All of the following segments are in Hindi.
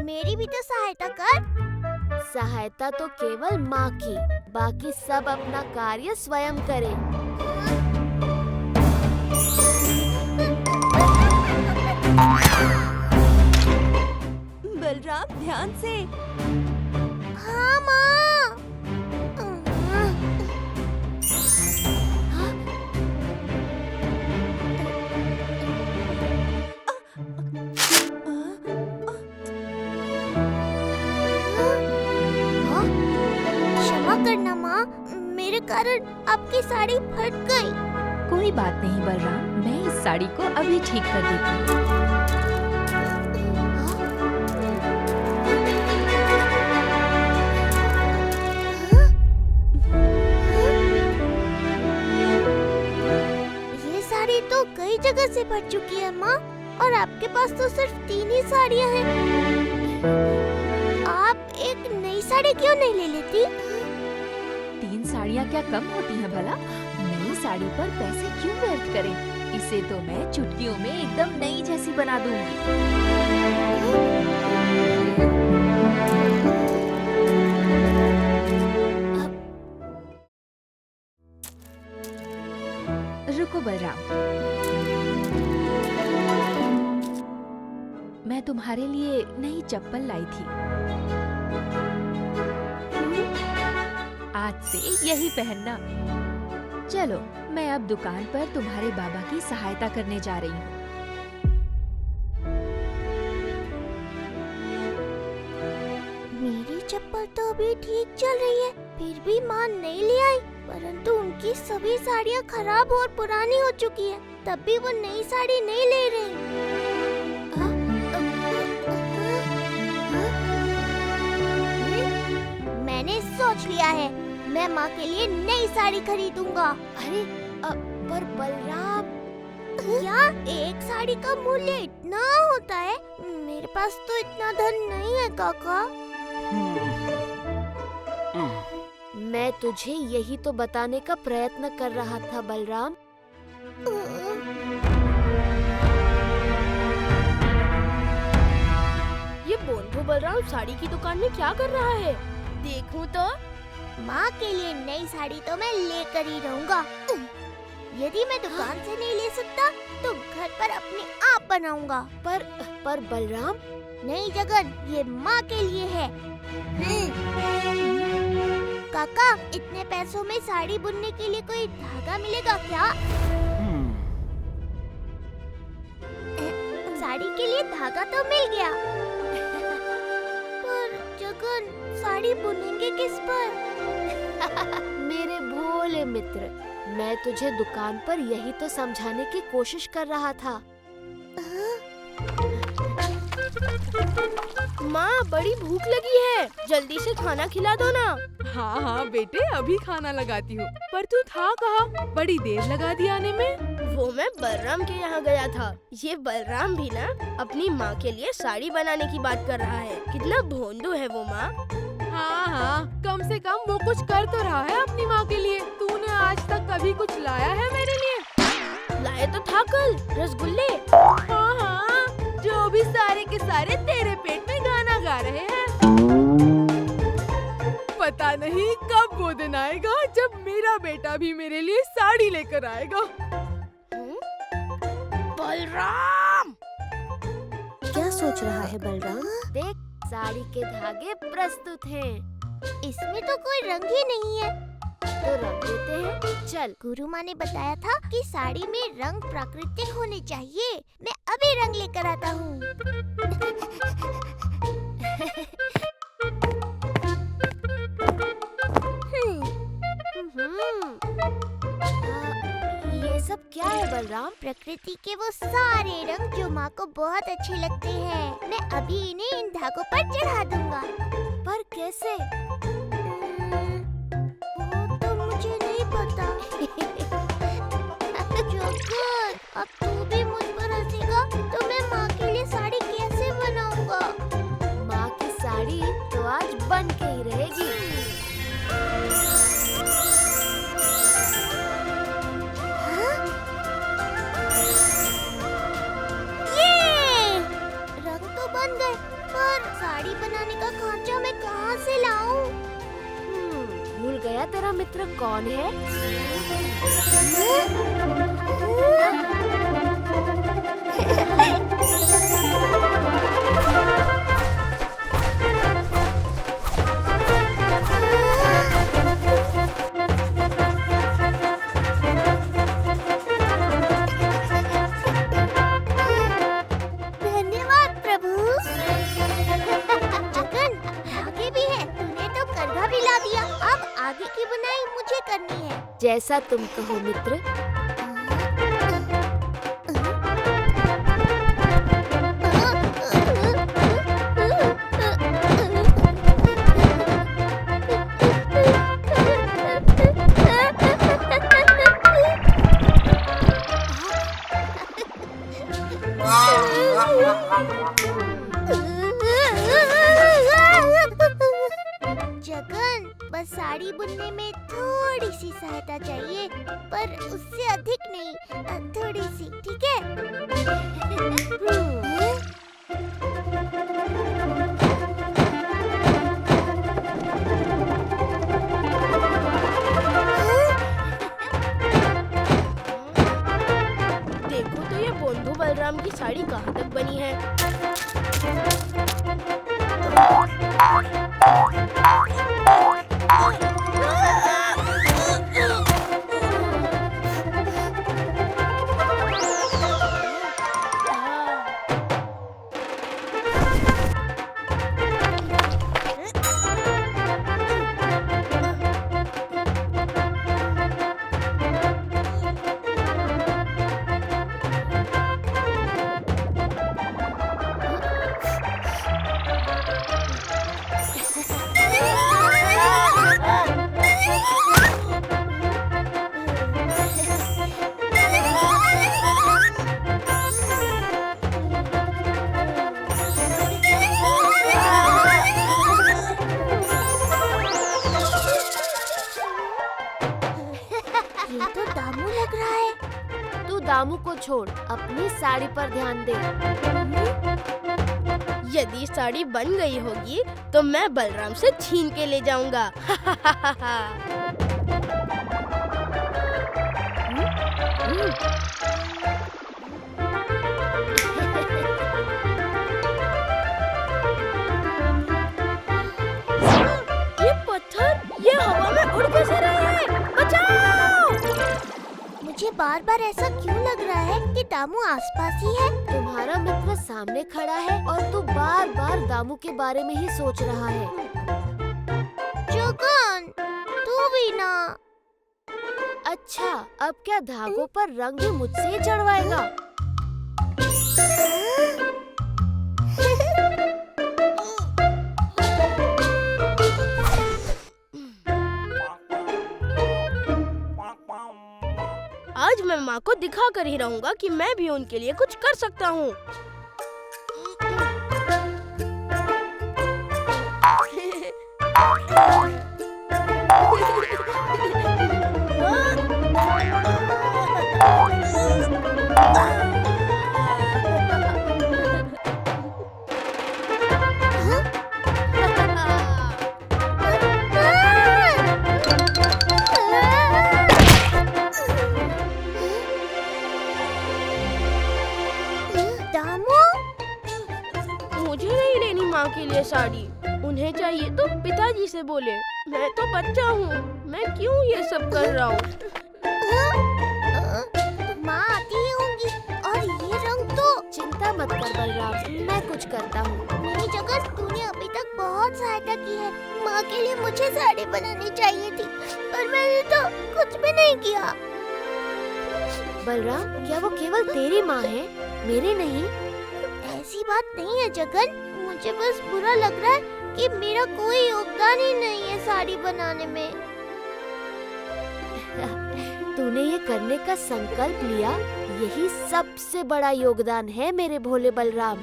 मेरी भी तो सहायता कर। सहायता तो केवल माँ की, बाकी सब अपना कार्य स्वयं करें। बलराम ध्यान से। हाँ माँ। क्षमा करना माँ, मेरे कारण आपकी साड़ी फट गई। कोई बात नहीं बलराम, मैं इस साड़ी को अभी ठीक कर देती हूँ। ये साड़ी तो कई जगह से फट चुकी है माँ, और आपके पास तो सिर्फ 3 ही साड़ियाँ हैं। आप एक नई साड़ी क्यों नहीं ले लेती? 3 साड़ियाँ क्या कम होती हैं भला? नई साड़ी पर पैसे क्यों व्यर्थ करें? इसे तो मैं चुटकियों में एकदम नई जैसी बना दूंगी। रुको बलराम, मैं तुम्हारे लिए नई चप्पल लाई थी। आज से यही पहनना। चलो, मैं अब दुकान पर तुम्हारे बाबा की सहायता करने जा रही हूँ। मेरी चप्पल तो अभी ठीक चल रही है, फिर भी माँ नहीं ले आई। परंतु उनकी सभी साड़ियाँ खराब और पुरानी हो चुकी है, तब भी वो नई साड़ी नहीं ले रही। मैंने सोच लिया है, मैं माँ के लिए नई साड़ी खरीदूंगा। अरे पर बलराम, क्या एक साड़ी का मूल्य इतना होता है? मेरे पास तो इतना धन नहीं है काका। मैं तुझे यही तो बताने का प्रयत्न कर रहा था बलराम। ये बोंधु बलराम साड़ी की दुकान में क्या कर रहा है? देखूं तो। माँ के लिए नई साड़ी तो मैं लेकर ही रहूंगा। यदि मैं दुकान से नहीं ले सकता तो घर पर अपने आप बनाऊंगा। पर बलराम, नहीं जगन, ये माँ के लिए है। काका, इतने पैसों में साड़ी बुनने के लिए कोई धागा मिलेगा क्या? साड़ी के लिए धागा तो मिल गया, पर जगन, साड़ी बुनेंगे किस पर? मेरे भोले मित्र, मैं तुझे दुकान पर यही तो समझाने की कोशिश कर रहा था। माँ, बड़ी भूख लगी है, जल्दी से खाना खिला दो ना। हाँ हाँ बेटे, अभी खाना लगाती हूँ। पर तू था कहाँ? बड़ी देर लगा दी आने में। वो मैं बलराम के यहाँ गया था। ये बलराम भी ना अपनी माँ के लिए साड़ी बनाने की बात कर रहा है। कितना भोंदू है वो माँ। हाँ हाँ, कम से कम वो कुछ कर तो रहा है अपनी माँ के लिए। तूने आज तक कभी कुछ लाया है मेरे लिए? लाए तो था कल रसगुल्ले। हाँ हाँ, जो भी सारे के सारे तेरे पेट में गाना गा रहे हैं। पता नहीं कब वो दिन आएगा जब मेरा बेटा भी मेरे लिए साड़ी लेकर आएगा। बलराम! क्या सोच रहा है बलराम? देख, साड़ी के धागे प्रस्तुत हैं। इसमें तो कोई रंग ही नहीं है। तो रंग देते हैं। चल। गुरु माँ ने बताया था कि साड़ी में रंग प्राकृतिक होने चाहिए। मैं अभी रंग लेकर आता हूँ। ये सब क्या है बलराम? प्रकृति के वो सारे रंग जो माँ को बहुत अच्छे लगते हैं। मैं अभी इन्हें इन धागों पर चढ़ा दूंगा। पर कैसे? वो तो मुझे नहीं पता। जोकर, अब तू भी मुझ पर हंसेगा तो मैं माँ के लिए साड़ी कैसे बनाऊंगा? माँ की साड़ी तो आज बन के ही रहेगी। ये रंग तो बन गए, पर साड़ी बनाने का खांचा मैं कहाँ से लाऊं? भूल गया तेरा मित्र कौन है? धन्यवाद प्रभु। जगन, आगे भी है। तूने तो करघा भी ला दिया। अब आगे की बुनाई मुझे करनी है। जैसा तुम कहो मित्र। जगन, बस साड़ी बुनने में थोड़ी सी सहायता चाहिए, पर उससे अधिक नहीं, थोड़ी सी, ठीक है? देखो तो ये बोंधू बलराम की साड़ी कहाँ तक बनी है। ये तो दामू लग रहा है। तू दामू को छोड़, अपनी साड़ी पर ध्यान दे। यदि साड़ी बन गई होगी तो मैं बलराम से छीन के ले जाऊंगा। ये पत्थर, ये हवा में उड़ कैसे रहे हैं? बचाओ! मुझे बार बार ऐसा क्यों लग रहा है कि दामू आसपास ही है? तुम्हारा मित्र सामने खड़ा है और तू बार बार दामू के बारे में ही सोच रहा है। जगन, तू भी ना। अच्छा, अब क्या धागों पर रंग भी मुझसे ही चढ़वाएगा? आज मैं माँ को दिखा कर ही रहूंगा कि मैं भी उनके लिए कुछ कर सकता हूँ। दामू, मुझे नहीं लेनी माँ के लिए साड़ी। उन्हें चाहिए तो पिताजी से बोले। मैं तो बच्चा हूँ, मैं क्यों ये सब कर रहा हूँ? माँ आती ही होंगी और ये रंग तो। चिंता मत कर बलराम, मैं कुछ करता हूँ। नहीं जगन, तूने अभी तक बहुत सहायता की है। माँ के लिए मुझे साड़ी बनानी चाहिए थी, पर मैंने तो कुछ भी नहीं किया। बलराम, क्या वो केवल तेरी माँ है, मेरी नहीं? ऐसी बात नहीं है जगन, मुझे बस बुरा लग रहा है कि मेरा कोई योगदान ही नहीं है साड़ी बनाने में। तूने ये करने का संकल्प लिया, यही सबसे बड़ा योगदान है मेरे भोले बलराम।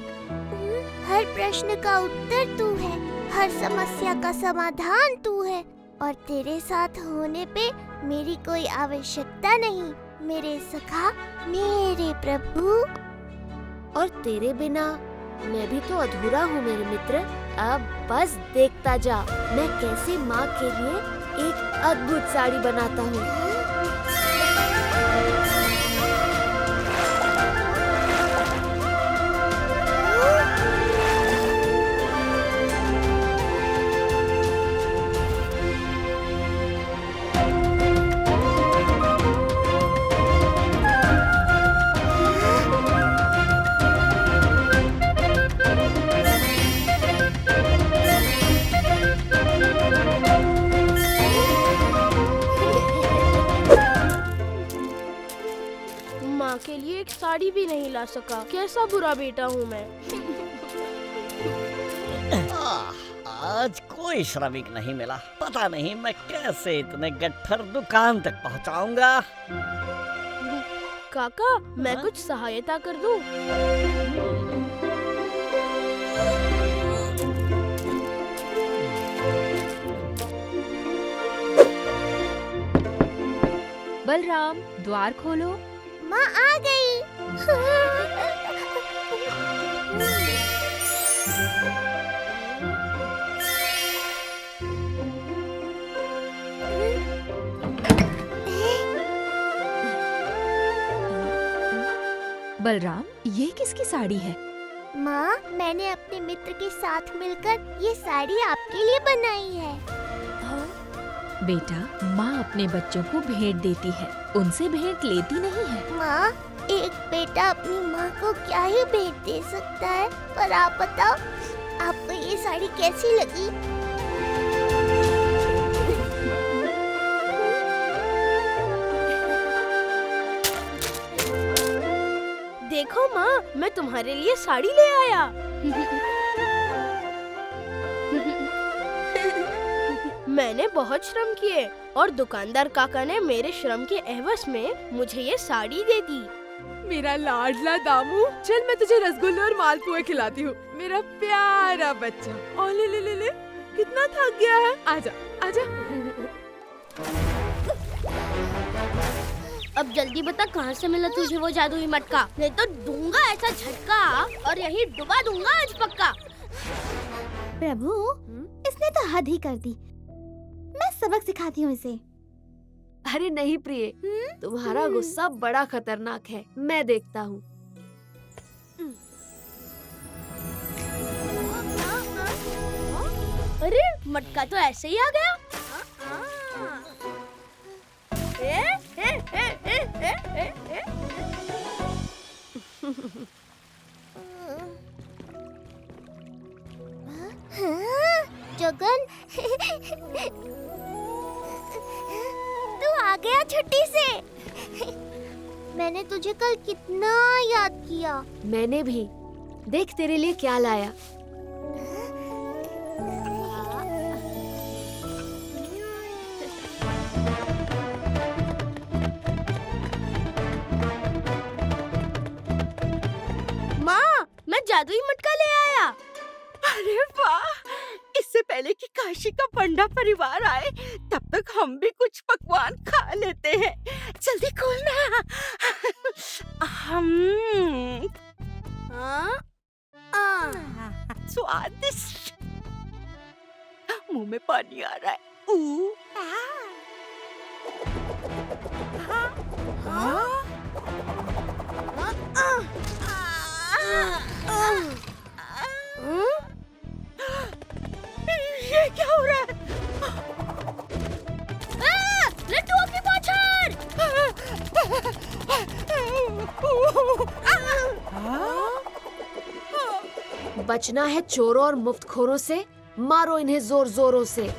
हर प्रश्न का उत्तर तू है, हर समस्या का समाधान तू है, और तेरे साथ होने पे मेरी कोई आवश्यकता नहीं, मेरे सखा, मेरे प्रभु। और तेरे बिना मैं भी तो अधूरा हूँ मेरे मित्र। अब बस देखता जा मैं कैसे माँ के लिए एक अद्भुत साड़ी बनाता हूँ। माँ के लिए एक साड़ी भी नहीं ला सका। कैसा बुरा बेटा हूँ मैं। आज कोई श्रमिक नहीं मिला। पता नहीं मैं कैसे इतने गट्ठर दुकान तक पहुंचाऊंगा। काका, मैं कुछ सहायता कर दूं? बलराम, द्वार खोलो। माँ आ गई। बलराम, ये किसकी साड़ी है? माँ, मैंने अपने मित्र के साथ मिलकर ये साड़ी आपके लिए बनाई है। बेटा, माँ अपने बच्चों को भेंट देती है, उनसे भेंट लेती नहीं है। माँ, एक बेटा अपनी माँ को क्या ही भेंट दे सकता है, पर आप बताओ, आपको ये साड़ी कैसी लगी? देखो माँ, मैं तुम्हारे लिए साड़ी ले आया। मैंने बहुत श्रम किए और दुकानदार काका ने मेरे श्रम के एवज में मुझे ये साड़ी दे दी। मेरा लाडला दामू, चल मैं तुझे रसगुल्ले और मालपुए खिलाती हूँ, मेरा प्यारा बच्चा। और ले ले ले ले, कितना थक गया है, आजा आजा। अब जल्दी बता, कहाँ से मिला तुझे वो जादुई मटका? नहीं तो दूंगा ऐसा झटका और यही डुबा दूंगा आज पक्का। प्रभु, इसने तो हद ही कर दी। मैं सबक सिखाती हूँ इसे। अरे नहीं प्रिय, तुम्हारा गुस्सा बड़ा खतरनाक है, मैं देखता हूँ। अरे मटका तो ऐसे ही आ गया। जगन, तू आ गया छुट्टी से। मैंने तुझे कल कितना याद किया। मैंने भी। देख तेरे लिए क्या लाया। माँ, मैं जादुई मटका ले आया। अरे वाह! इससे पहले कि काशी का पंडा परिवार आए, तब तक हम भी कुछ पकवान खा लेते हैं। जल्दी खोलना। स्वादिष्ट। मुंह में पानी आ रहा है। ये क्या हो रहा है? लड्डुओं की बौछार! बचना है चोरों और मुफ्तखोरों से, मारो इन्हें जोर जोरों से।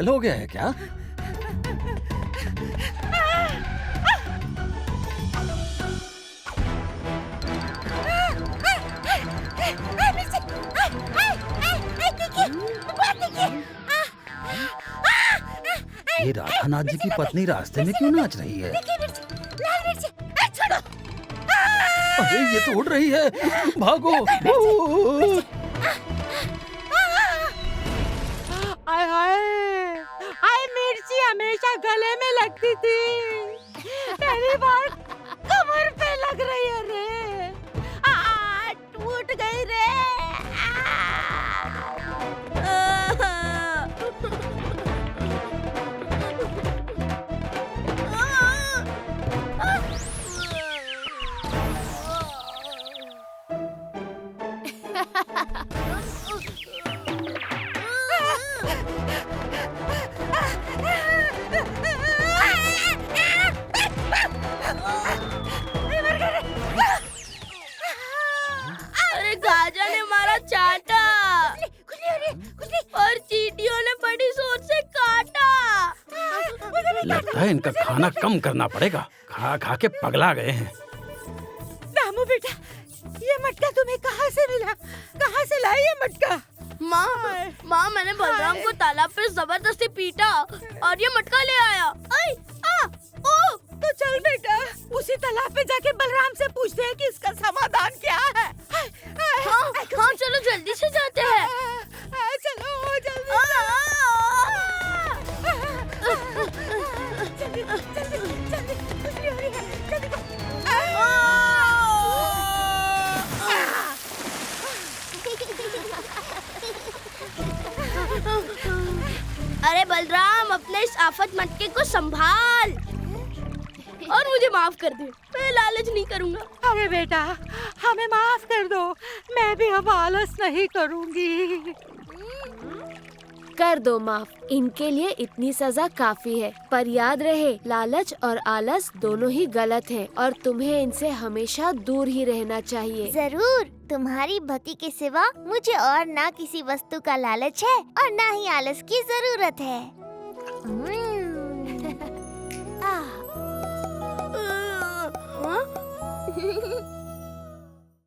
पागल हो गया है क्या? ये राधानाथ जी की पत्नी रास्ते में क्यों नाच रही है? अरे ये तो उड़ रही है, भागो! हाय हाय हाय, मिर्ची हमेशा गले में लगती थी, पहली बार कमर पे लग रही है रे। टूट गई रे। अरे गाजा ने मारा चाटा और चींटियों ने बड़ी जोर से काटा। लगता है इनका खाना कम करना पड़ेगा, खा खा के पगला गए हैं। दामू बेटा, ये मटका तुम्हें कहाँ से मिला? कहाँ से लाई ये मटका? माँ मैंने बलराम को तालाब पे जबरदस्ती पीटा और ये मटका ले आया। ओ, तो चल बेटा, उसी तालाब पे जाके बलराम से पूछते हैं कि इसका समाधान क्या है। हाँ चलो जल्दी से जाते हैं। चलो जल्दी अरे बलराम, अपने इस आफत मटके को संभाल और मुझे माफ कर दे, मैं लालच नहीं करूँगा। अरे बेटा, हमें माफ कर दो, मैं भी अब आलस नहीं करूँगी। कर दो माफ, इनके लिए इतनी सजा काफी है। पर याद रहे, लालच और आलस दोनों ही गलत हैं और तुम्हें इनसे हमेशा दूर ही रहना चाहिए। जरूर, तुम्हारी भक्ति के सिवा मुझे और ना किसी वस्तु का लालच है और ना ही आलस की जरूरत है।